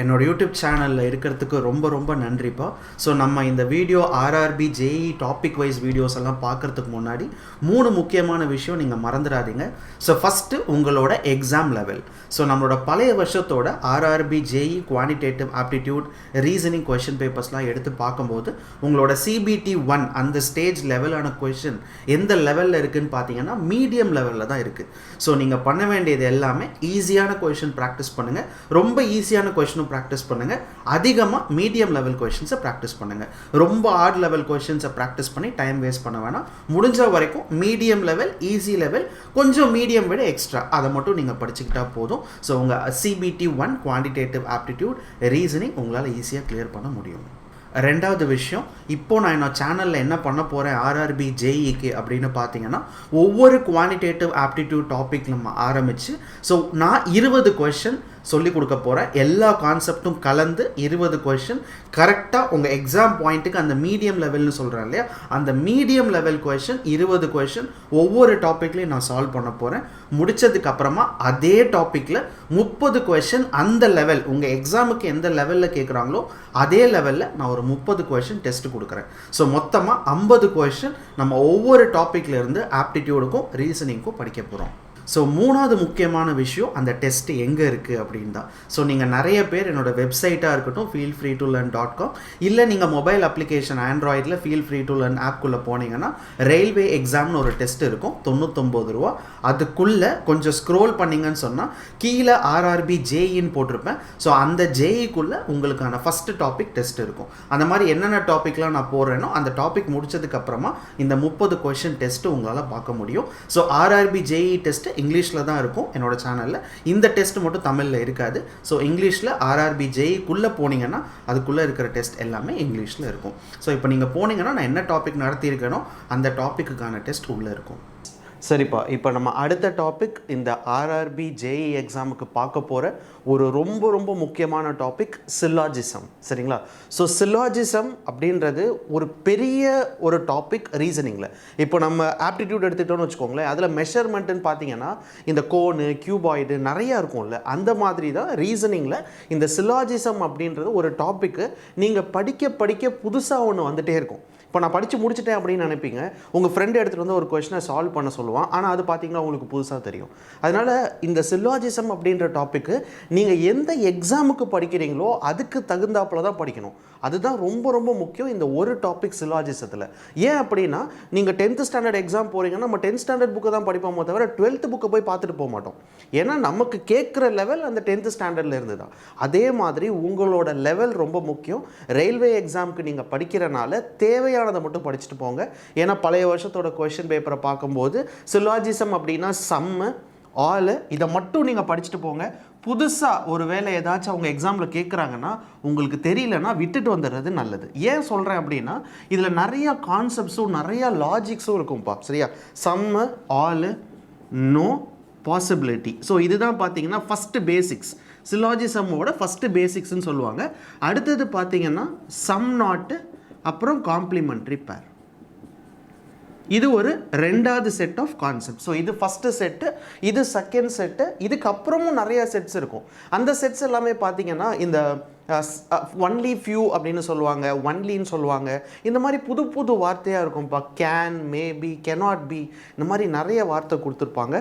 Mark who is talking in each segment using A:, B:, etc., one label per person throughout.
A: என்னோட யூடியூப் சேனலில் இருக்கிறதுக்கு ரொம்ப நன்றிப்பா. ஸோ நம்ம இந்த video RRB JEE topic wise videos எல்லாம் பார்க்குறதுக்கு முன்னாடி 3 முக்கியமான விஷயம் நீங்கள் மறந்துடாதீங்க. ஸோ ஃபஸ்ட்டு உங்களோட எக்ஸாம் லெவல். ஸோ நம்மளோட பழைய வருஷத்தோட RRB JEE quantitative aptitude reasoning question பேப்பர்ஸ்லாம் எடுத்து பார்க்கும்போது உங்களோட CBT 1 அந்த ஸ்டேஜ் லெவலான கொஷின் எந்த லெவலில் இருக்குதுன்னு பார்த்தீங்கன்னா மீடியம் லெவலில் தான் இருக்குது. ஸோ நீங்கள் பண்ண வேண்டியது எல்லாமே ஈஸியான கொஷின் ப்ராக்டிஸ் பண்ணுங்கள், ரொம்ப ஈஸியான கொஷினும் ப்ராக்டிஸ் பண்ணுங்கள், அதிகமாக மீடியம் லெவல் கொஷின்ஸை ப்ராக்டிஸ் பண்ணுங்கள். ரொம்ப ஹார்ட் லெவல் கொஷின்ஸை ப்ராக்டிஸ் பண்ணி டைம் வேஸ்ட் பண்ண வேணாம். முடிஞ்ச வரைக்கும் மீடியம் லெவல், ஈஸி லெவல், கொஞ்சம் மீடியம் விட எக்ஸ்ட்ரா அதை மட்டும் நீங்கள் படிச்சுக்கிட்டா போதும். ஸோ உங்கள் CBT 1 குவான்டிடேட்டிவ் ஆப்டிடியூட் ரீசனிங் உங்களால் ஈஸியாக கிளியர் பண்ண முடியும். ரெண்டாவது விஷயம், இப்போது நான் என்னோட சேனலில் என்ன பண்ண போகிறேன் RRB JEEக்கு அப்படின்னு பார்த்தீங்கன்னா, ஒவ்வொரு குவான்டிடேட்டிவ் ஆப்டிடியூட் டாபிக் நம்ம ஆரம்பித்து ஸோ நான் 20 கொஷின் சொல்லி கொடுக்க போகிறேன். எல்லா கான்செப்டும் கலந்து 20 கொஷின் கரெக்டாக உங்கள் எக்ஸாம் பாயிண்ட்டுக்கு அந்த மீடியம் லெவல்னு சொல்கிறேன் இல்லையா, அந்த மீடியம் லெவல் கொஷின் 20 கொஷின் ஒவ்வொரு டாப்பிக்லையும் நான் சால்வ் பண்ண போகிறேன். முடித்ததுக்கப்புறமா அதே டாப்பிக்கில் 30 கொஷின் அந்த லெவல் உங்கள் எக்ஸாமுக்கு எந்த லெவலில் கேட்குறாங்களோ அதே லெவலில் நான் ஒரு 30 கொஷின் டெஸ்ட்டு கொடுக்குறேன். ஸோ மொத்தமாக 50 கொஷின் நம்ம ஒவ்வொரு டாப்பிக்லேருந்து ஆப்டிடியூடுக்கும் ரீசனிங்க்கும் படிக்க போகிறோம். ஸோ மூணாவது முக்கியமான விஷயம், அந்த டெஸ்ட்டு எங்கே இருக்குது அப்படின்னு தான். ஸோ நீங்கள் நிறைய பேர் என்னோடய வெப்சைட்டாக இருக்கட்டும் feelfreetolearn.com இல்லை நீங்கள் மொபைல் அப்ளிகேஷன் ஆண்ட்ராய்டில் ஃபீல் ஃப்ரீ டு லேர்ன் ஆப்குள்ளே போனீங்கன்னா ரயில்வே எக்ஸாம்னு ஒரு டெஸ்ட் இருக்கும், 99 ரூபா. அதுக்குள்ளே கொஞ்சம் ஸ்க்ரோல் பண்ணிங்கன்னு சொன்னால் கீழே RRB JEEன்னு போட்டிருப்பேன். ஸோ அந்த JEEக்குள்ளே உங்களுக்கான ஃபஸ்ட்டு டாபிக் டெஸ்ட் இருக்கும். அந்த மாதிரி என்னென்ன டாப்பிக்லாம் நான் போடுறேனோ அந்த டாபிக் முடிச்சதுக்கப்புறமா இந்த 30 கொஷின் டெஸ்ட்டு உங்களால் பார்க்க முடியும். ஸோ RRB JEE டெஸ்ட்டு இங்கிலீஷில் தான் இருக்கும் என்னோட சேனலில். இந்த டெஸ்ட் மட்டும் தமிழில் இருக்காது. ஸோ இங்கிலீஷில் RRB JEEக்குள்ளே போனீங்கன்னா அதுக்குள்ளே இருக்கிற டெஸ்ட் எல்லாமே இங்கிலீஷில் இருக்கும். ஸோ இப்போ நீங்கள் போனீங்கன்னா நான் என்ன டாபிக் நடத்தியிருக்கேனோ அந்த டாப்பிக்குக்கான டெஸ்ட் உள்ளே இருக்கும். சரிப்பா, இப்போ நம்ம அடுத்த டாபிக் இந்த RRB JEE எக்ஸாமுக்கு பார்க்க போகிற ஒரு ரொம்ப முக்கியமான டாபிக் சில்லாஜிசம். சரிங்களா? ஸோ சில்லாஜிசம் அப்படின்றது ஒரு பெரிய ஒரு டாபிக் ரீசனிங்கில். இப்போ நம்ம ஆப்டிடியூட் எடுத்துக்கிட்டோன்னு வச்சுக்கோங்களேன், அதில் மெஷர்மெண்ட்டுன்னு பார்த்தீங்கன்னா இந்த கோனு, கியூபாய்டு நிறையா இருக்கும்ல, அந்த மாதிரி தான் ரீசனிங்கில் இந்த சில்லாஜிசம் அப்படின்றது ஒரு டாப்பிக்கு நீங்கள் படிக்க புதுசாக ஒன்று வந்துகிட்டே இருக்கும். இப்போ நான் படித்து முடிச்சிட்டேன் அப்படின்னு நினைப்பீங்க, உங்கள் ஃப்ரெண்டு எடுத்துகிட்டு வந்து ஒரு கொஷினை சால்வ் பண்ண சொல்லுவான், ஆனால் அது பார்த்தீங்கன்னா உங்களுக்கு புதுசாக தெரியும். அதனால் இந்த சில்லாஜிசம் அப்படின்ற டாப்பிக்கு நீங்கள் எந்த எக்ஸாமுக்கு படிக்கிறீங்களோ அதுக்கு தகுந்தாப்பில் தான் படிக்கணும். அதுதான் ரொம்ப முக்கியம் இந்த ஒரு டாபிக் சில்லாஜிசத்தில். ஏன் அப்படின்னா, நீங்கள் 10th ஸ்டாண்டர்ட் எக்ஸாம் போகிறீங்கன்னா நம்ம 10th ஸ்டாண்டர்ட் புக்கை தான் படிப்போமோ தவிர 12th புக்கை போய் பார்த்துட்டு போக மாட்டோம். ஏன்னா நமக்கு கேட்குற லெவல் அந்த 10th ஸ்டாண்டர்டில் இருந்து தான். அதே மாதிரி உங்களோட லெவல் ரொம்ப முக்கியம். ரயில்வே எக்ஸாமுக்கு நீங்கள் படிக்கிறனால தேவையானதை மட்டும் படிச்சுட்டு போங்க. ஏன்னா பழைய வருஷத்தோட கொஷின் பேப்பரை பார்க்கும்போது சில்லாஜிசம் அப்படின்னா சம்மு, ஆல், இதை மட்டும் நீங்கள் படிச்சுட்டு போங்க. புதுசாக ஒரு வேளை ஏதாச்சும் அவங்க எக்ஸாமில் கேட்குறாங்கன்னா உங்களுக்கு தெரியலன்னா விட்டுட்டு வந்துடுறது நல்லது. ஏன் சொல்கிறேன் அப்படின்னா, இதில் நிறையா கான்செப்ட்ஸும் நிறையா லாஜிக்ஸும் இருக்கும்ப்பா. சரியா? சம்மு, ஆல், நோ, பாசிபிலிட்டி. ஸோ இதுதான் பார்த்தீங்கன்னா ஃபஸ்ட்டு பேசிக்ஸ். சில்லாஜிசம்மோட ஃபஸ்ட்டு பேசிக்ஸ்ன்னு சொல்லுவாங்க. அடுத்தது பார்த்தீங்கன்னா சம் நாட்டு, அப்புறம் காம்ப்ளிமெண்ட்ரி பேர். இது ஒரு ரெண்டாவது செட் ஆஃப் கான்செப்ட். ஸோ இது ஃபஸ்ட்டு செட்டு, இது செகண்ட் செட்டு. இதுக்கப்புறமும் நிறையா செட்ஸ் இருக்கும். அந்த செட்ஸ் எல்லாமே பார்த்தீங்கன்னா இந்த ஒன்லி ஃபியூ அப்படின்னு சொல்லுவாங்க, ஒன்லின்னு சொல்லுவாங்க. இந்த மாதிரி புது வார்த்தையாக இருக்கும்ப்பா. கேன், மேபி, கெனாட் பி, இந்த மாதிரி நிறைய வார்த்தை கொடுத்துருப்பாங்க.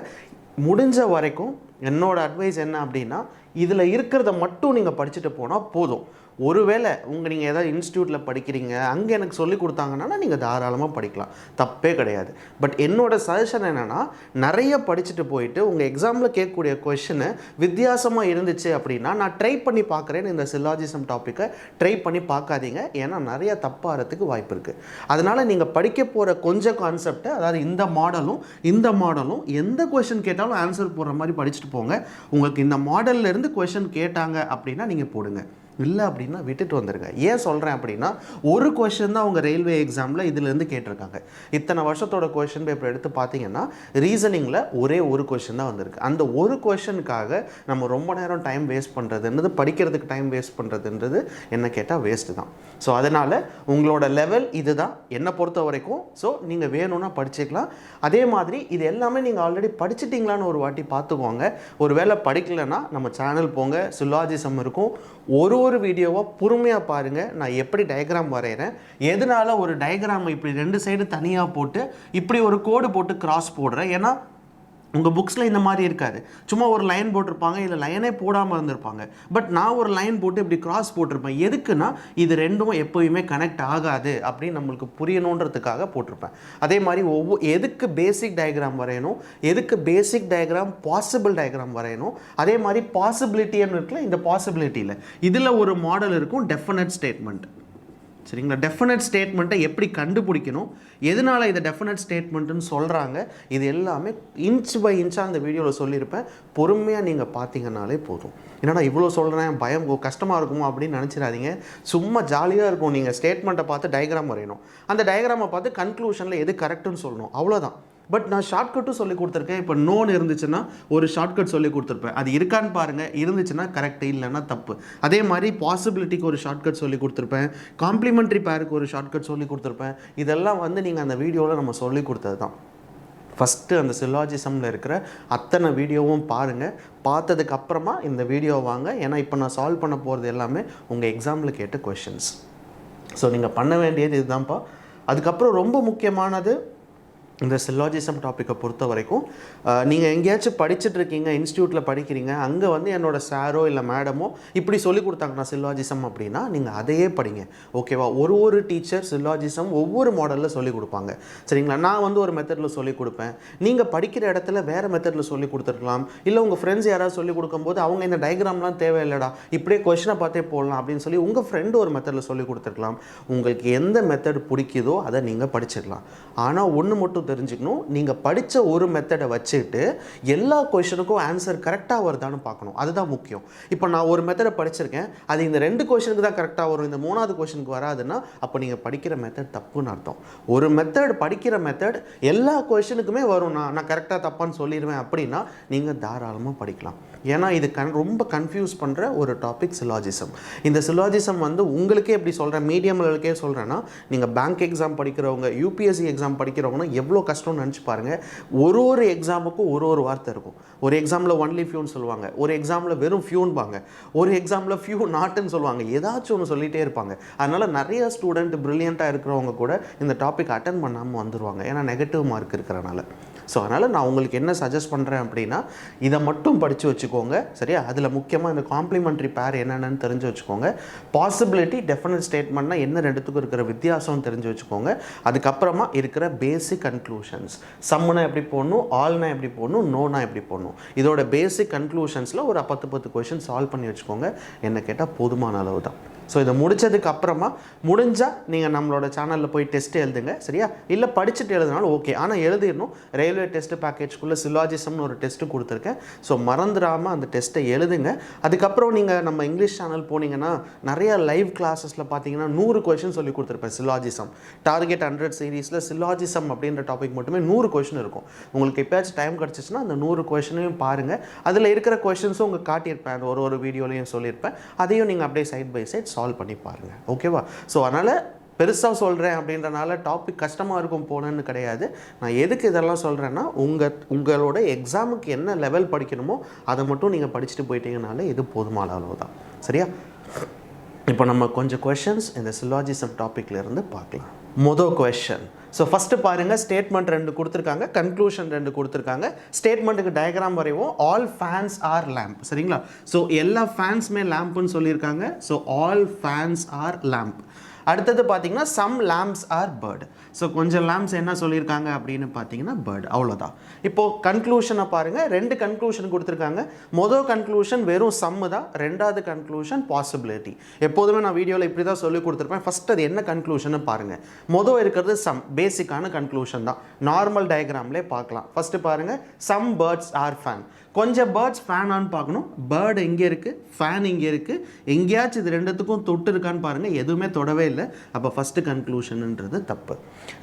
A: முடிஞ்ச வரைக்கும் என்னோட அட்வைஸ் என்ன அப்படின்னா, இதில் இருக்கிறத மட்டும் நீங்கள் படிச்சுட்டு போனால் போதும். ஒருவேளை நீங்கள் ஏதாவது இன்ஸ்டியூட்டில் படிக்கிறீங்க, அங்கே எனக்கு சொல்லி கொடுத்தாங்கன்னா நீங்கள் தாராளமாக படிக்கலாம், தப்பே கிடையாது. பட் என்னோட சஜஷன் என்னென்னா, நிறைய படிச்சுட்டு போயிட்டு உங்கள் எக்ஸாமில் கேட்கக்கூடிய கொஷினு வித்தியாசமாக இருந்துச்சு அப்படின்னா நான் ட்ரை பண்ணி பார்க்குறேன்னு இந்த சில்லாஜிசம் டாப்பிக்கை ட்ரை பண்ணி பார்க்காதீங்க. ஏன்னா நிறைய தப்பாகிறதுக்கு வாய்ப்பு இருக்குது. அதனால் நீங்கள் படிக்க போகிற கொஞ்சம் கான்செப்டை, அதாவது இந்த மாடலும் எந்த கொஷின் கேட்டாலும் ஆன்சர் போடுற மாதிரி படிச்சுட்டு போங்க. உங்களுக்கு இந்த மாடல்லேருந்து கொஷின் கேட்டாங்க அப்படின்னா நீங்கள் போடுங்க. இல்லை அப்படின்னா விட்டுட்டு வந்துடுங்க. ஏன் சொல்கிறேன் அப்படின்னா, ஒரு கொஷின் தான் அவங்க ரயில்வே எக்ஸாமில் இதுலேருந்து கேட்டிருக்காங்க. இத்தனை வருஷத்தோட கொஷின் பேப்பர் எடுத்து பார்த்தீங்கன்னா ரீசனிங்கில் ஒரே ஒரு கொஷின் தான் வந்திருக்கு. அந்த ஒரு கொஷனுக்காக நம்ம ரொம்ப நேரம் டைம் வேஸ்ட் பண்ணுறதுன்றது, படிக்கிறதுக்கு டைம் வேஸ்ட் பண்ணுறதுன்றது என்ன கேட்டால் வேஸ்ட்டு தான். ஸோ அதனால் உங்களோட லெவல் இது தான் என்னை பொறுத்த வரைக்கும். ஸோ நீங்கள் வேணும்னா படிச்சுக்கலாம். அதே மாதிரி இது எல்லாமே நீங்கள் ஆல்ரெடி படிச்சிட்டிங்களான்னு ஒரு வாட்டி பார்த்துக்கோங்க. ஒரு வேளை படிக்கலைன்னா நம்ம சேனல் போங்க, சில்லாஜிசம் இருக்கும். ஒரு வீடியோவாக பொறுமையாக பாருங்கள். நான் எப்படி டயக்ராம் வரைகிறேன், எதனால ஒரு டயக்ராம் இப்படி 2 சைடு தனியாக போட்டு இப்படி ஒரு கோடு போட்டு கிராஸ் போடுறேன். ஏன்னா உங்கள் புக்ஸில் இந்த மாதிரி இருக்காது. சும்மா ஒரு லைன் போட்டிருப்பாங்க, இல்லை லைனே போடாமல் இருந்திருப்பாங்க. பட் நான் ஒரு லைன் போட்டு இப்படி கிராஸ் போட்டிருப்பேன். எதுக்குன்னா இது ரெண்டும் எப்போயுமே கனெக்ட் ஆகாது அப்படின்னு நம்மளுக்கு புரியணுன்றதுக்காக போட்டிருப்பேன். அதே மாதிரி எதுக்கு பேசிக் டயக்ராம் வரையணும், எதுக்கு பேசிக் டயக்ராம் பாசிபிள் டயக்ராம் வரையணும். அதே மாதிரி பாசிபிலிட்டின்னு இருக்குல்ல, இந்த பாசிபிலிட்டியில் இதில் ஒரு மாடல் இருக்கும், டெஃபினட் ஸ்டேட்மெண்ட். சரிங்களா? டெஃபினட் ஸ்டேட்மெண்ட்டை எப்படி கண்டுபிடிக்கணும், எதனால் இதை டெஃபினட் ஸ்டேட்மெண்ட்டுன்னு சொல்கிறாங்க, இது எல்லாமே இன்ச் பை இன்ச்சாக அந்த வீடியோவில் சொல்லியிருப்பேன். பொறுமையாக நீங்கள் பார்த்தீங்கன்னாலே போதும். என்னடா இவ்வளோ சொல்கிறேன், பயம் கஷ்டமாக இருக்குமோ அப்படின்னு நினச்சிடாதீங்க. சும்மா ஜாலியாக இருக்கும். நீங்கள் ஸ்டேட்மெண்ட்டை பார்த்து டயக்ராம் வரையணும், அந்த டயக்ராமை பார்த்து கன்க்ளூஷனில் எது கரெக்டுன்னு சொல்லணும், அவ்வளோதான். பட் நான் ஷார்ட்கட்டும் சொல்லி கொடுத்துருக்கேன். இப்போ நோன் இருந்துச்சுன்னா ஒரு ஷார்ட்கட் சொல்லி கொடுத்துருப்பேன். அது இருக்கான்னு பாருங்கள், இருந்துச்சுன்னா கரெக்ட், இல்லைன்னா தப்பு. அதே மாதிரி பாசிபிலிட்டிக்கு ஒரு ஷார்ட்கட் சொல்லி கொடுத்துருப்பேன், காம்ப்ளிமெண்ட்ரி பேருக்கு ஒரு ஷார்ட்கட் சொல்லி கொடுத்துருப்பேன். இதெல்லாம் நீங்கள் அந்த வீடியோவில் நம்ம சொல்லி கொடுத்தது தான். ஃபஸ்ட்டு அந்த சில்லாஜிசமில் இருக்கிற அத்தனை வீடியோவும் பாருங்கள். பார்த்ததுக்கப்புறமா இந்த வீடியோ வாங்க. ஏன்னா இப்போ நான் சால்வ் பண்ண போகிறது எல்லாமே உங்கள் எக்ஸாமில் கேட்ட கொஷின்ஸ். ஸோ நீங்கள் பண்ண வேண்டியது இதுதான்ப்பா. அதுக்கப்புறம் ரொம்ப முக்கியமானது, இந்த சில்லாஜிசம் டாப்பிக்கை பொறுத்த வரைக்கும் நீங்கள் எங்கேயாச்சும் படிச்சுட்ருக்கீங்க, இன்ஸ்டியூட்டில் படிக்கிறீங்க, அங்கே என்னோடய சாரோ இல்லை மேடமோ இப்படி சொல்லி கொடுத்தாங்கன்னா சில்லாஜிசம் அப்படின்னா நீங்கள் அதையே படிங்க. ஓகேவா? ஒரு டீச்சர் சில்லாஜிசம் ஒவ்வொரு மாடலில் சொல்லிக் கொடுப்பாங்க. சரிங்களா? நான் ஒரு மெத்தடில் சொல்லிக் கொடுப்பேன். நீங்கள் படிக்கிற இடத்துல வேறு மெத்தடில் சொல்லி கொடுத்துருக்கலாம். இல்லை உங்கள் ஃப்ரெண்ட்ஸ் யாராவது சொல்லிக் கொடுக்கும்போது அவங்க இந்த டயக்ராம்லாம் தேவையில்லடா, இப்படியே கொஷினை பார்த்தே போடலாம் அப்படின்னு சொல்லி உங்கள் ஃப்ரெண்டு ஒரு மெத்தடில் சொல்லிக் கொடுத்துருக்கலாம். உங்களுக்கு எந்த மெத்தட் பிடிக்குதோ அதை நீங்கள் படிச்சிடலாம். ஆனால் ஒன்று மட்டும் தெரிஞ்சுக்கணும், நீங்கள் படித்த ஒரு மெத்தடை வச்சுட்டு எல்லா கொஷனுக்கும் ஆன்சர் கரெக்டாக வருதான்னு பார்க்கணும். அதுதான் முக்கியம். இப்போ நான் ஒரு மெத்தடை படிச்சிருக்கேன், அது இந்த 2 கொஷனுக்கு தான் கரெக்டாக வரும், இந்த 3வது கொஷனுக்கு வராதுன்னா அப்போ நீங்கள் படிக்கிற மெத்தட் தப்புன்னு அர்த்தம். ஒரு மெத்தட் படிக்கிற மெத்தட் எல்லா கொஷனுக்குமே வரும், நான் கரெக்டாக தப்பான்னு சொல்லிடுவேன் அப்படின்னா நீங்கள் தாராளமாக படிக்கலாம். ஏன்னா இது ரொம்ப கன்ஃபியூஸ் பண்ணுற ஒரு டாபிக் சில்லாஜிசம். இந்த சில்லாஜிசம் உங்களுக்கே எப்படி சொல்கிறேன், மீடியம் லெவலுக்கே சொல்கிறேன்னா, நீங்கள் பேங்க் எக்ஸாம் படிக்கிறவங்க, யூபிஎஸ்சி எக்ஸாம் படிக்கிறவங்கன்னா எவ்வளோ கஷ்டம்னு நினச்சி பாருங்கள். ஒரு எக்ஸாமுக்கும் ஒரு வார்த்தை இருக்கும். ஒரு எக்ஸாமில் ஒன்லி ஃபியூன்னு சொல்லுவாங்க, ஒரு எக்ஸாமில் வெறும் ஃபியூன்பாங்க, ஒரு எக்ஸாமில் ஃபியூ நாட்டுன்னு சொல்லுவாங்க, ஏதாச்சும் ஒன்று சொல்லிகிட்டே இருப்பாங்க. அதனால் நிறைய ஸ்டூடெண்ட் ப்ரில்லியண்ட்டாக இருக்கிறவங்க கூட இந்த டாபிக் அட்டன் பண்ணாமல் வந்துடுவாங்க, ஏன்னா நெகட்டிவ் மார்க் இருக்கிறனால. ஸோ அதனால் நான் உங்களுக்கு என்ன சஜஸ்ட் பண்ணுறேன் அப்படின்னா, இதை மட்டும் படித்து வச்சுக்கோங்க. சரியா? அதில் முக்கியமாக இந்த காம்ப்ளிமெண்ட்ரி பேர் என்னென்னு தெரிஞ்சு வச்சுக்கோங்க. பாசிபிலிட்டி, டெஃபினட் ஸ்டேட்மெண்ட்னா என்ன ரெண்டுத்துக்கும் இருக்கிற வித்தியாசம் தெரிஞ்சு வச்சுக்கோங்க. அதுக்கப்புறமா இருக்கிற பேசிக் கன்க்ளூஷன்ஸ், சம்முனா எப்படி போடணும், ஆல்னா எப்படி போடணும், நோனா எப்படி போடணும், இதோட பேசிக் கன்க்ளூஷன்ஸில் ஒரு 10 கொஷின் சால்வ் பண்ணி வச்சுக்கோங்க. என்ன கேட்டால் போதுமான அளவு தான். ஸோ இதை முடித்ததுக்கு அப்புறமா முடிஞ்சால் நீங்கள் நம்மளோட சேனலில் போய் டெஸ்ட் எழுதுங்க. சரியா? இல்லை படிச்சுட்டு எழுதினாலும் ஓகே, ஆனால் எழுதிடணும். ரயில்வே டெஸ்ட் பேக்கேஜ்குள்ளே சில்லாஜிசம்னு ஒரு டெஸ்ட்டு கொடுத்துருக்கேன். ஸோ மறந்துடாமல் அந்த டெஸ்ட்டை எழுதுங்க. அதுக்கப்புறம் நீங்கள் நம்ம இங்கிலீஷ் சேனல் போனீங்கன்னா நிறையா லைவ் கிளாஸஸில் பார்த்தீங்கன்னா 100 கொஷின் சொல்லி கொடுத்துருப்பேன் சில்லாஜிசம். டார்கெட் 100 சீரீஸில் சில்லாஜிசம் அப்படின்ற டாபிக் மட்டுமே 100 கொஷின் இருக்கும். உங்களுக்கு எப்போயாச்சும் டைம் கிடச்சிச்சுன்னா அந்த 100 கொஷினையும் பாருங்கள். அதில் இருக்கிற கொஷின்ஸும் உங்களுக்கு காட்டியிருப்பேன், அந்த ஒரு வீடியோலையும் சொல்லியிருப்பேன். அதையும் நீங்கள் அப்படியே சைட் பை சைட் சால்வ் பண்ணி பாருங்கள். ஓகேவா? ஸோ அதனால் பெருசாக சொல்கிறேன் அப்படின்றனால டாபிக் கஷ்டமாக இருக்கும் போனேன்னு கிடையாது. நான் எதுக்கு இதெல்லாம் சொல்கிறேன்னா, உங்களோட எக்ஸாமுக்கு என்ன லெவல் படிக்கணுமோ அதை மட்டும் நீங்கள் படிச்சுட்டு போயிட்டீங்கனாலே இது போதுமான அளவு தான். சரியா? இப்போ நம்ம கொஞ்சம் கொஷின்ஸ் இந்த சில்லாஜிசம் டாப்பிக்லேருந்து பார்க்கலாம். மொதல் கொஷன். ஸோ ஃபஸ்ட்டு பாருங்கள், ஸ்டேட்மெண்ட் 2 கொடுத்துருக்காங்க, கன்க்ளூஷன் 2 கொடுத்துருக்காங்க. ஸ்டேட்மெண்ட்டுக்கு டயக்ராம் வரைவோம். All fans are lamp. சரிங்களா? ஸோ எல்லா ஃபேன்ஸுமே லேம்ப்னு சொல்லியிருக்காங்க. So all fans are lamp. அடுத்தது பார்த்தீங்கன்னா some lamps are bird. So கொஞ்சம் லேம்ப்ஸ் என்ன சொல்லியிருக்காங்க அப்படின்னு பார்த்தீங்கன்னா பேர்டு, அவ்வளோதான். இப்போது கன்க்ளூஷனை பாருங்கள், 2 கன்க்ளூஷன் கொடுத்துருக்காங்க. மொதல் கன்க்ளூஷன் வெறும் சம்மு தான், 2வது கன்க்ளூஷன் பாசிபிலிட்டி. எப்போதுமே நான் வீடியோவில் இப்படி தான் சொல்லி கொடுத்துருப்பேன். ஃபஸ்ட் அது என்ன கன்க்ளூஷன் பாருங்கள். மொதல் இருக்கிறது சம், பேசிக்கான கன்க்ளூஷன் தான், நார்மல் டயக்ராம்லேயே பார்க்கலாம். ஃபஸ்ட்டு பாருங்கள், சம் பேர்ட்ஸ் ஆர் ஃபேன். கொஞ்சம் பேர்ட்ஸ் ஃபேன் ஆன் பார்க்கணும். பேர்டு எங்கே இருக்குது, ஃபேன் இங்கே இருக்குது, எங்கேயாச்சும் இது ரெண்டுத்துக்கும் தொட்டு இருக்கான்னு பாருங்கள், எதுவுமே தொடவே இல்லை. அப்போ ஃபஸ்ட்டு கன்க்ளூஷன்ன்றது தப்பு.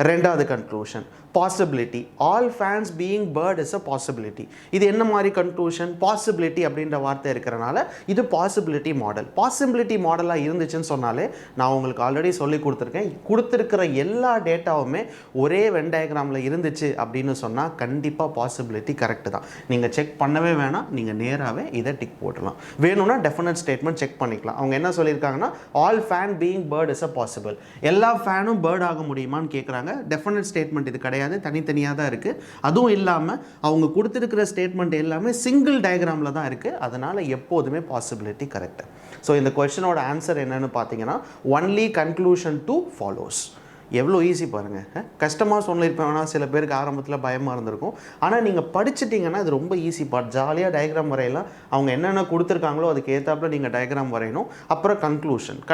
A: ரெண்டாவது conclusion possibility, all fans being bird is a possibility. இது என்ன மாதிரி கன்க்ளூஷன்? பாசிபிலிட்டி அப்படின்ற வார்த்தை இருக்கிறனால இது பாசிபிலிட்டி மாடல். பாசிபிலிட்டி மாடலாக இருந்துச்சுன்னு சொன்னாலே நான் உங்களுக்கு ஆல்ரெடி சொல்லி கொடுத்துருக்கேன், கொடுத்துருக்கிற எல்லா டேட்டாவுமே ஒரே வென் டயக்ராமில் இருந்துச்சு அப்படின்னு சொன்னால் கண்டிப்பாக பாசிபிலிட்டி கரெக்டு தான். நீங்கள் செக் பண்ணவே வேணாம், நீங்கள் நேராகவே இதை டிக் போட்டுடலாம். வேணும்னா டெஃபினட் ஸ்டேட்மெண்ட் செக் பண்ணிக்கலாம். அவங்க என்ன சொல்லியிருக்காங்கன்னா all fan being bird is a possible. எல்லா ஃபேனும் பேர்ட் ஆக முடியுமான்னு கேட்குறாங்க. டெஃபினட் ஸ்டேட்மெண்ட் இது கிடையாது, தனித்தனியாக தான் இருக்குது. அதுவும் இல்லாமல் அவங்க கொடுத்துருக்கிற ஸ்டேட்மெண்ட் எல்லாமே சிங்கிள் டயக்ராமில் தான் இருக்குது. அதனால் எப்போதுமே பாசிபிலிட்டி கரெக்ட். ஸோ இந்த கொஸ்டினோட ஆன்சர் என்னன்னு பார்த்தீங்கன்னா ஒன்லி கன்க்ளூஷன் 2 ஃபாலோஸ். எவ்வளோ ஈஸி பாருங்கள். கஷ்டமாக சொல்லியிருப்பேன், சில பேருக்கு ஆரம்பத்தில் பயமாக இருந்திருக்கும். ஆனால் நீங்கள் படிச்சிட்டிங்கன்னா இது ரொம்ப ஈஸி பார்ட். ஜாலியாக டயக்ராம் வரையலாம். அவங்க என்னென்ன கொடுத்துருக்காங்களோ அதுக்கு ஏற்றாப்புல நீங்கள் டயக்ராம் வரையணும். அப்புறம்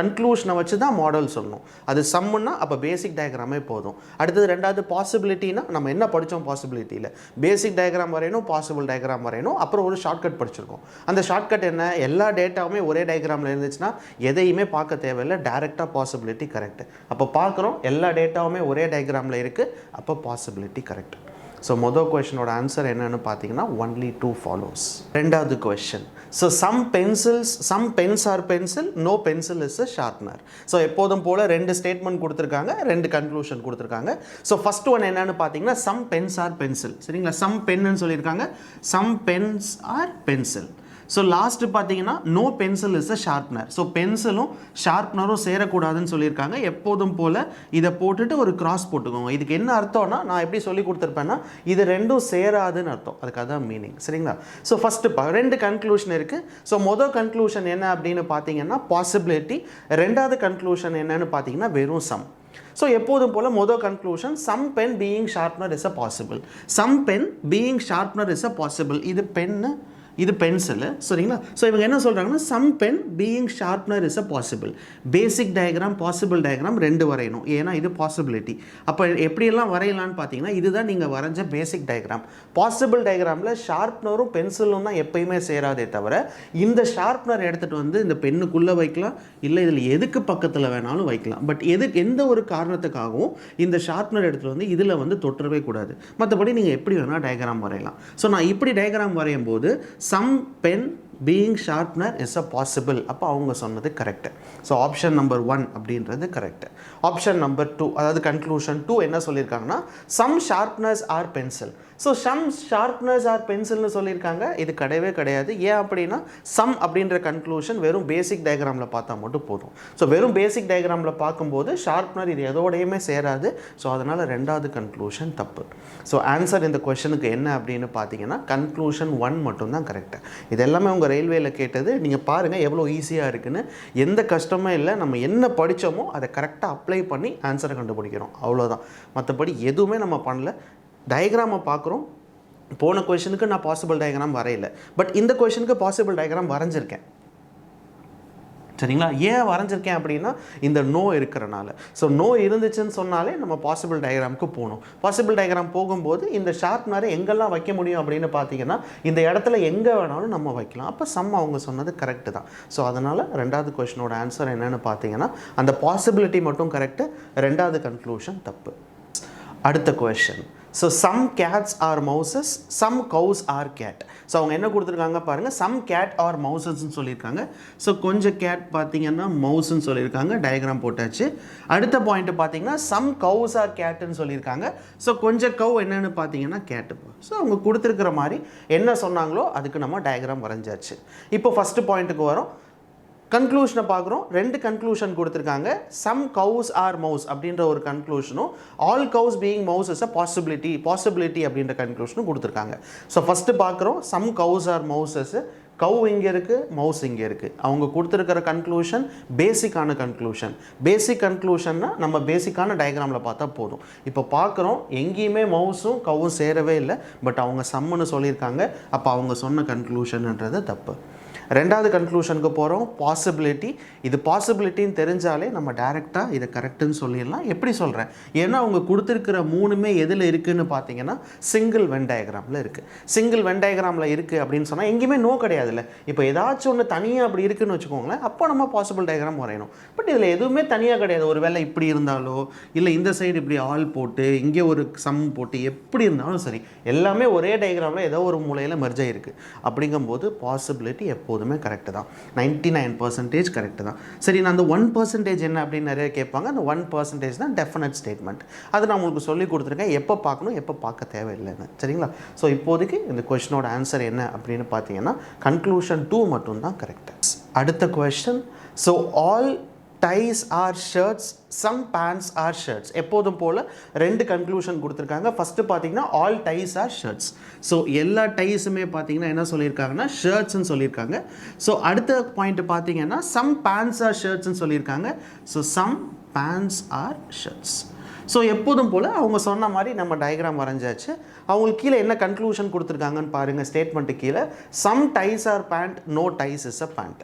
A: கன்க்ளூஷனை வச்சு தான் மாடல் சொல்லணும். அது சம்முன்னா அப்போ பேசிக் டயக்ராமே போதும். அடுத்தது ரெண்டாவது பாசிபிலிட்டினா நம்ம என்ன படித்தோம் பாசிபிலிட்டியில் பேசிக் டயக்ராம் வரையணும், பாசிபிள் டயக்ராம் வரையணும். அப்புறம் ஒரு ஷார்ட்கட் படிச்சிருக்கோம். அந்த ஷார்ட்கட் என்ன, எல்லா டேட்டாவுமே ஒரே டயக்ராமில் இருந்துச்சுன்னா எதையுமே பார்க்க தேவையில்லை, டைரெக்டாக பாசிபிலிட்டி கரெக்ட். அப்போ பார்க்குறோம் எல்லா டேட்டாவுமே ஒரே டயக்ராமில் இருக்குது, அப்போ பாசிபிலிட்டி கரெக்ட். ஸோ மொதல் கொஷனோட ஆன்சர் என்னன்னு பார்த்தீங்கன்னா ஒன்லி 2 ஃபாலோஸ். ரெண்டாவது question, so some pens R pencil, no pencil is a sharpener. So எப்போதும் போல் 2 ஸ்டேட்மெண்ட் கொடுத்துருக்காங்க, 2 கன்க்ளூஷன் கொடுத்துருக்காங்க. ஸோ ஃபர்ஸ்ட் ஒன் என்னன்னு பார்த்தீங்கன்னா சம் பென்ஸ் ஆர் பென்சில். சரிங்களா, சம் பென்னு சொல்லியிருக்காங்க, some pens R pencil. So last பார்த்தீங்கன்னா no pencil is a sharpener. So பென்சிலும் ஷார்ப்னரும் சேரக்கூடாதுன்னு சொல்லியிருக்காங்க. எப்போதும் போல் இதை போட்டுட்டு ஒரு கிராஸ் போட்டுக்கோங்க. இதுக்கு என்ன அர்த்தம்னா நான் எப்படி சொல்லி கொடுத்துருப்பேன்னா இது ரெண்டும் சேராதுன்னு அர்த்தம். அதுக்கு அதான் மீனிங். சரிங்களா, ஸோ ஃபஸ்ட்டு 2 கன்க்ளூஷன் இருக்குது. ஸோ மொதல் கன்க்ளூஷன் என்ன அப்படின்னு பார்த்தீங்கன்னா பாசிபிலிட்டி. ரெண்டாவது கன்க்ளூஷன் என்னன்னு பார்த்தீங்கன்னா வெறும் சம். ஸோ எப்போதும் போல் மொதல் conclusion some pen being sharpener is a possible. Some pen being sharpener is a possible. இது பென்னு, இது பென்சில். சரிங்களா, ஸோ இவங்க என்ன சொல்கிறாங்கன்னா some pen being sharpener is a possible. Basic diagram, possible diagram 2 வரையணும். ஏன்னா இது பாசிபிலிட்டி. அப்போ எப்படியெல்லாம் வரையலான்னு பார்த்தீங்கன்னா இதுதான் நீங்கள் வரைஞ்ச பேசிக் டயக்ராம். பாசிபிள் டயக்ராமில் ஷார்ப்னரும் பென்சிலும் தான் எப்பயுமே சேராதே தவிர இந்த ஷார்ப்னர் எடுத்துகிட்டு வந்து இந்த பெண்ணுக்குள்ளே வைக்கலாம், இல்லை இதில் எதுக்கு பக்கத்தில் வேணாலும் வைக்கலாம். பட் எந்த ஒரு காரணத்துக்காகவும் இந்த ஷார்ப்னர் எடுத்துகிட்டு வந்து இதில் வந்து தொற்றவே கூடாது. மற்றபடி நீங்கள் எப்படி வேணால் டயக்ராம் வரையலாம். ஸோ நான் இப்படி டயக்ராம் வரையும் போது some pen being sharpener is a possible. அப்போ அவங்க சொன்னது கரெக்ட். ஸோ ஆப்ஷன் நம்பர் 1 அப்படின்றது கரெக்ட். ஆப்ஷன் நம்பர் 2 அதாவது கன்க்ளூஷன் 2 என்ன சொல்லியிருக்காங்கன்னா some sharpeners are pencil. So some sharpeners are pencilனு சொல்லியிருக்காங்க. இது கிடையாது. ஏன் அப்படின்னா சம் அப்படின்ற கன்க்ளூஷன் வெறும் பேசிக் டயக்ராமில் பார்த்தா மட்டும் போதும். ஸோ வெறும் பேசிக் டயக்ராமில் பார்க்கும்போது ஷார்ப்னர் இது எதோடையுமே சேராது. ஸோ அதனால் ரெண்டாவது கன்க்ளூஷன் தப்பு. ஸோ ஆன்சர் இந்த கொஷனுக்கு என்ன அப்படின்னு பார்த்தீங்கன்னா கன்க்ளூஷன் 1 மட்டும்தான் கரெக்ட். இது எல்லாமே உங்கள் ரயில்வேல கேட்டது. நீங்கள் பாருங்கள் எவ்வளோ ஈஸியாக இருக்குன்னு. எந்த கஷ்டமே இல்லை. நம்ம என்ன படித்தோமோ அதை கரெக்டாக அப்ளை பண்ணி ஆன்சரை கண்டுபிடிக்கிறோம், அவ்வளோதான். மற்றபடி எதுவுமே நம்ம பண்ணல. டயக்ராமை பார்க்குறோம். போன கொஷனுக்கு நான் பாசிபிள் டயக்ராம் வரையலை, பட் இந்த கொஷனுக்கு பாசிபிள் டயக்ராம் வரைஞ்சிருக்கேன். சரிங்களா, ஏன் வரைஞ்சிருக்கேன் அப்படின்னா இந்த நோ இருக்கிறனால. ஸோ நோ இருந்துச்சுன்னு சொன்னாலே நம்ம பாசிபிள் டயக்ராமுக்கு போகணும். பாசிபிள் டயக்ராம் போகும்போது இந்த ஷார்ப்னரை எங்கெல்லாம் வைக்க முடியும் அப்படின்னு பார்த்தீங்கன்னா இந்த இடத்துல எங்கே வேணாலும் நம்ம வைக்கலாம். அப்போ சம் அவங்க சொன்னது கரெக்டு தான். ஸோ அதனால் ரெண்டாவது கொஸ்டினோட ஆன்சர் என்னென்னு பார்த்தீங்கன்னா அந்த பாசிபிலிட்டி மட்டும் கரெக்டு, ரெண்டாவது கன்க்ளூஷன் தப்பு. அடுத்த question, so some cats or mouses, some cows or cat. So அவங்க என்ன கொடுத்துருக்காங்க பாருங்கள், சம் கேட் ஆர் மவுசஸ்ன்னு சொல்லியிருக்காங்க. ஸோ கொஞ்சம் கேட் பார்த்தீங்கன்னா மவுஸ்ன்னு சொல்லியிருக்காங்க, டயக்ராம் போட்டாச்சு. அடுத்த பாயிண்ட் பார்த்தீங்கன்னா சம் கவுஸ் ஆர் கேட்டுன்னு சொல்லியிருக்காங்க. ஸோ கொஞ்சம் கவ் என்னென்னு பார்த்தீங்கன்னா கேட்டு. ஸோ அவங்க கொடுத்துருக்கிற மாதிரி என்ன சொன்னாங்களோ அதுக்கு நம்ம டயக்ராம் வரைஞ்சாச்சு. இப்போ ஃபஸ்ட்டு பாயிண்ட்டுக்கு வரோம். கன்க்ளூஷனை பார்க்குறோம். 2 கன்க்ளூஷன் கொடுத்துருக்காங்க. சம் கவுஸ் ஆர் மவுஸ் அப்படின்ற ஒரு கன்க்ளூஷனும் all cows being mouse is a possibility அப்படின்ற கன்க்ளூஷனும் கொடுத்துருக்காங்க. ஸோ ஃபஸ்ட்டு பார்க்குறோம் some cows or mouses. Cow இங்கே இருக்குது, மவுஸ் இங்கே இருக்குது. அவங்க கொடுத்துருக்கிற கன்க்ளூஷன் பேசிக்கான கன்க்ளூஷன். பேசிக் கன்க்ளூஷன்னா நம்ம பேசிக்கான டயக்ராமில் பார்த்தா போதும். இப்போ பார்க்குறோம் எங்கேயுமே மவுஸும் கவ்வும் சேரவே இல்லை, பட் அவங்க சம்முன்னு சொல்லியிருக்காங்க. அப்போ அவங்க சொன்ன கன்க்ளூஷன்ன்றது தப்பு. ரெண்டாவது கன்க்ளூஷனுக்கு போகிறோம், பாசிபிலிட்டி. இது பாசிபிலிட்டின்னு தெரிஞ்சாலே நம்ம டைரெக்டாக இதை கரெக்டுன்னு சொல்லிடலாம். எப்படி சொல்கிறேன், ஏன்னா அவங்க கொடுத்துருக்கிற மூணுமே எதில் இருக்குதுன்னு பார்த்தீங்கன்னா சிங்கிள் வென் டயக்ராமில் இருக்குது. சிங்கிள் வென் டயக்ராமில் இருக்குது அப்படின்னு சொன்னால் எங்கேயுமே நோ கிடையாதுல்ல. இப்போ ஏதாச்சும் ஒன்று தனியாக அப்படி இருக்குதுன்னு வச்சுக்கோங்களேன், அப்போ நம்ம பாசிபிள் டயக்ராம் வரையணும். பட் இதில் எதுவுமே தனியாக கிடையாது. ஒரு வேளை இப்படி இருந்தாலோ இல்லை இந்த சைடு இப்படி ஆல் போட்டு இங்கே ஒரு சம் போட்டு எப்படி இருந்தாலும் சரி, எல்லாமே ஒரே டயக்ராமில் ஏதோ ஒரு மூலையில் மெர்ஜ் ஆகிருக்கு. அப்படிங்கும்போது பாசிபிலிட்டி எப்போதுமே கரெக்டு தான். 99% கரெக்டு தான். சரி, நான் அந்த 1% என்ன அப்படின்னு நிறைய கேட்பாங்க. அந்த 1% தான் டெஃபினட் ஸ்டேட்மெண்ட். அது நான் உங்களுக்கு சொல்லி கொடுத்துருக்கேன், எப்போ பார்க்கணும் எப்போ பார்க்க தேவையில்லைன்னு. சரிங்களா? ஸோ இப்போதைக்கு இந்த கொஸ்டினோட ஆன்சர் என்ன அப்படின்னு பார்த்தீங்கன்னா கன்க்ளூஷன் 2 மட்டும்தான் கரெக்டு. அடுத்த question, so all ties are shirts, some pants are shirts. எப்போதும் போல் ரெண்டு கன்க்ளூஷன் கொடுத்துருக்காங்க. ஃபஸ்ட்டு பார்த்தீங்கன்னா all ties are shirts. So எல்லா டைஸுமே பார்த்தீங்கன்னா என்ன சொல்லியிருக்காங்கன்னா ஷர்ட்ஸ்ன்னு சொல்லியிருக்காங்க. ஸோ அடுத்த பாயிண்ட் பார்த்தீங்கன்னா some pants are shirtsன்னு சொல்லியிருக்காங்க. So some pants are shirts. So எப்போதும் போல் அவங்க சொன்ன மாதிரி நம்ம டயக்ராம் வரைஞ்சாச்சு. அவங்களுக்கு கீழே என்ன கன்க்ளூஷன் கொடுத்துருக்காங்கன்னு பாருங்கள். ஸ்டேட்மெண்ட்டு கீழே some ties are pant, no ties is a pant.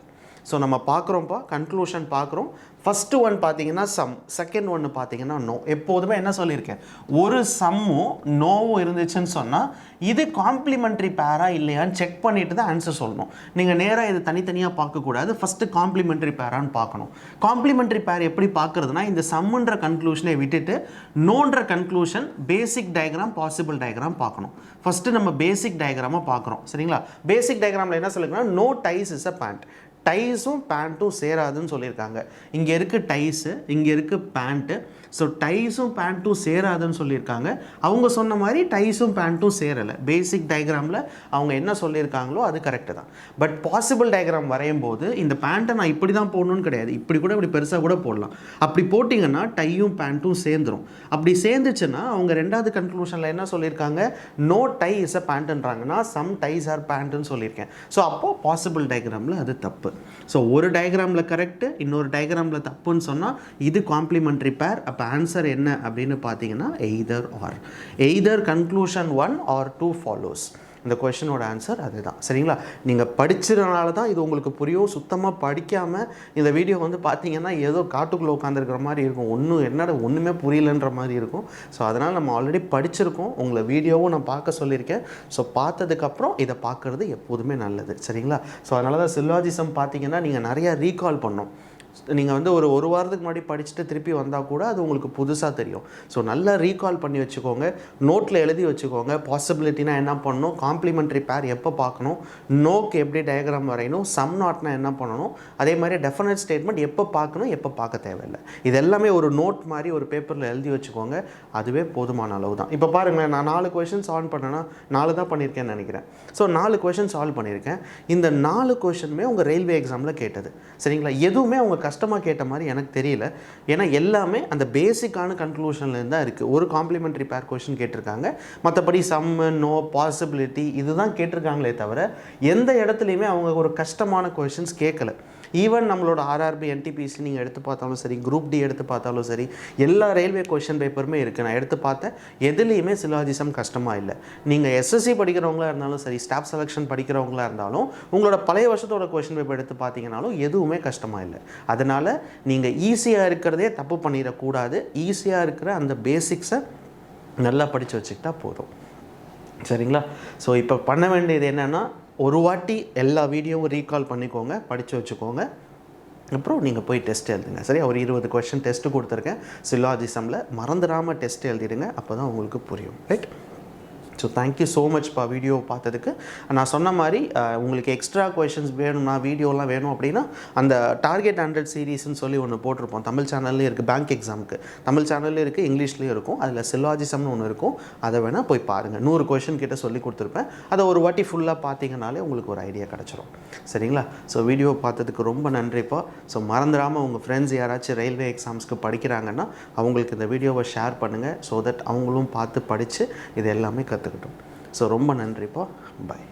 A: So நம்ம பார்க்குறோம்ப்பா, கன்க்ளூஷன் பார்க்குறோம். ஃபஸ்ட்டு ஒன் பார்த்தீங்கன்னா சம், செகண்ட் ஒன்று பார்த்தீங்கன்னா நோ. எப்போதுமே என்ன சொல்லியிருக்கேன், ஒரு சம்மும் நோவும் இருந்துச்சுன்னு சொன்னால் இது காம்ப்ளிமெண்ட்ரி பேரா இல்லையான்னு செக் பண்ணிட்டு தான் ஆன்சர் சொல்லணும். நீங்கள் நேராக இது தனித்தனியாக பார்க்கக்கூடாது. ஃபஸ்ட்டு காம்ப்ளிமெண்ட்ரி பேரான்னு பார்க்கணும். காம்ப்ளிமெண்ட்ரி பேர் எப்படி பார்க்குறதுனா, இந்த சம்முன்ற கன்க்ளூஷனை விட்டுட்டு நோன்ற conclusion basic diagram possible diagram பார்க்கணும். ஃபஸ்ட்டு நம்ம பேசிக் டயக்ராமாக பார்க்குறோம். சரிங்களா? பேசிக் டயக்ராமில் என்ன சொல்லியிருக்கோன்னா no dice is a pant. டைஸும் பேண்ட்டும் சேராதுன்னு சொல்லியிருக்காங்க. இங்கே இருக்குது டைஸு, இங்கே இருக்குது பேண்ட்டு. ஸோ டைஸும் பேண்ட்டும் சேராதுன்னு சொல்லியிருக்காங்க. அவங்க சொன்ன மாதிரி டைஸும் பேண்ட்டும் சேரலை. பேசிக் டயக்ராமில் அவங்க என்ன சொல்லியிருக்காங்களோ அது கரெக்டு தான். பட் பாசிபிள் டயக்ராம் வரையும் போது இந்த பேண்ட்டை நான் இப்படி தான் போடணும்னு கிடையாது, இப்படி கூட இப்படி பெருசாக கூட போடலாம். அப்படி போட்டிங்கன்னா டையும் பேண்ட்டும் சேர்ந்துடும். அப்படி சேர்ந்துச்சுன்னா அவங்க ரெண்டாவது கன்க்ளூஷனில் என்ன சொல்லியிருக்காங்க, நோ டை இஸ் அ பேண்ட்டுன்றாங்கன்னா சம் டைஸ் ஆர் பேண்ட்டுன்னு சொல்லியிருக்கேன். ஸோ அப்போது பாசிபிள் டயக்ராமில் அது தப்பு. ஸோ ஒரு டயக்ராமில் கரெக்டு, இன்னொரு டயக்ராமில் தப்புன்னு சொன்னால் இது காம்ப்ளிமெண்ட்ரி பேர். அப்போ ஆன்சர் என்ன அப்படின்னு பார்த்தீங்கன்னா either R. Either conclusion 1 or 2 follows. இந்த கொஷனோட ஆன்சர் அதுதான். சரிங்களா? நீங்கள் படிச்சதுனால தான் இது உங்களுக்கு புரியும். சுத்தமாக படிக்காமல் இந்த வீடியோ வந்து பார்த்தீங்கன்னா ஏதோ காட்டுக்குள்ளே உட்காந்துருக்கிற மாதிரி இருக்கும். ஒன்றுமே புரியலன்ற மாதிரி இருக்கும். ஸோ அதனால் நம்ம ஆல்ரெடி படிச்சிருக்கோம். உங்களை வீடியோவும் நான் பார்க்க சொல்லியிருக்கேன். ஸோ பார்த்ததுக்கப்புறம் இதை பார்க்குறது எப்போதுமே நல்லது. சரிங்களா? ஸோ அதனால தான் சில்லாஜிசம் பார்த்தீங்கன்னா நீங்கள் நிறையா ரீகால் பண்ணணும். நீங்கள் வந்து ஒரு வாரத்துக்கு முன்னாடி படிச்சுட்டு திருப்பி வந்தால் கூட அது உங்களுக்கு புதுசாக தெரியும். ஸோ நல்லா ரீகால் பண்ணி வச்சுக்கோங்க, நோட்டில் எழுதி வச்சுக்கோங்க. பாசிபிலிட்டினா என்ன பண்ணணும், காம்ப்ளிமெண்ட்ரி பேர் எப்போ பார்க்கணும், நோக்கு எப்படி டயக்ராம் வரையணும், சம் நாட்னா என்ன பண்ணணும், அதே மாதிரி டெஃபினட் ஸ்டேட்மெண்ட் எப்போ பார்க்கணும் எப்போ பார்க்க தேவையில்லை. இது எல்லாமே ஒரு நோட் மாதிரி ஒரு பேப்பரில் எழுதி வச்சுக்கோங்க. அதுவே போதுமான அளவு தான். இப்போ பாருங்களேன், நான் 4 கொஷின் சால்வ் பண்ணேன்னா 4 தான் பண்ணியிருக்கேன்னு நினைக்கிறேன். ஸோ 4 கொஷின் சால்வ் பண்ணியிருக்கேன். இந்த 4 கொஷினுமே உங்கள் ரயில்வே எக்ஸாமில் கேட்டது. சரிங்களா? எதுவுமே அவங்க கஷ்டமாக கேட்ட மாதிரி எனக்கு தெரியல. ஏன்னா எல்லாமே அந்த பேசிக்கான கன்க்ளூஷன்லேருந்து தான் இருக்குது. ஒரு காம்ப்ளிமெண்ட்ரி பேர் கொஷின் கேட்டிருக்காங்க, மற்றபடி சம், நோ, பாசிபிலிட்டி இதுதான் கேட்டிருக்காங்களே தவிர எந்த இடத்துலையுமே அவங்க ஒரு கஷ்டமான கொஷின்ஸ் கேட்கல. ஈவன் நம்மளோட RRB NTPC நீங்கள் எடுத்து பார்த்தாலும் சரி, குரூப் டி எடுத்து பார்த்தாலும் சரி, எல்லா ரயில்வே கொஷின் பேப்பருமே இருக்குது. நான் எடுத்து பார்த்தேன், எதுலேயுமே சில்லாஜிசம் கஷ்டமாக இல்லை. நீங்கள் SSC படிக்கிறவங்களா இருந்தாலும் சரி, ஸ்டாஃப் செலெக்ஷன் படிக்கிறவங்களா இருந்தாலும் உங்களோட பழைய வருஷத்தோட கொஷின் பேப்பர் எடுத்து பார்த்தீங்கன்னாலும் எதுவுமே கஷ்டமாக இல்லை. அதனால் நீங்கள் ஈஸியாக இருக்கிறதே தப்பு பண்ணிடக்கூடாது. ஈஸியாக இருக்கிற அந்த பேசிக்ஸை நல்லா படித்து வச்சுக்கிட்டா போதும். சரிங்களா? ஸோ இப்போ பண்ண வேண்டியது என்னென்னா, ஒரு வாட்டி எல்லா வீடியோவும் ரீகால் பண்ணிக்கோங்க, படித்து வச்சுக்கோங்க. அப்புறம் நீங்கள் போய் டெஸ்ட் எழுதுங்க. சரி, ஒரு 20 கொஷின் டெஸ்ட்டு கொடுத்துருக்கேன் சில்லாஜிசமில். மறந்துடாமல் டெஸ்ட் எழுதிடுங்க, அப்போ தான் உங்களுக்கு புரியும். ரைட்? ஸோ தேங்க்யூ ஸோ மச்ப்பா வீடியோ பார்த்ததுக்கு. நான் சொன்ன மாதிரி உங்களுக்கு எக்ஸ்ட்ரா கொஷின்ஸ் வேணும்னா, வீடியோலாம் வேணும் அப்படின்னா அந்த டார்கெட் 100 சீரீஸ்ன்னு சொல்லி ஒன்று போட்டிருப்போம். தமிழ் சேனல்லேயும் இருக்குது, பேங்க் எக்ஸாமுக்கு தமிழ் சேனல்லையும் இருக்குது, இங்கிலீஷ்லேயும் இருக்கும். அதில் சில்லாஜிசம்னு ஒன்று இருக்கும், அதை வேணால் போய் பாருங்கள். 100 கொஷின் கிட்ட சொல்லி கொடுத்துருப்பேன். அதை ஒரு வாட்டி ஃபுல்லாக பார்த்தீங்கனாலே உங்களுக்கு ஒரு ஐடியா கிடச்சிரும். சரிங்களா? ஸோ வீடியோ பார்த்ததுக்கு ரொம்ப நன்றிப்பா. ஸோ மறந்துடாமல் உங்கள் ஃப்ரெண்ட்ஸ் யாராச்சும் ரயில்வே எக்ஸாம்ஸ்க்கு படிக்கிறாங்கன்னா அவங்களுக்கு இந்த வீடியோவை ஷேர் பண்ணுங்கள். ஸோ தட் அவங்களும் பார்த்து படித்து இது எல்லாமே கற்றுக்கட்டும். ஸோ ரொம்ப நன்றிப்பா. பாய்.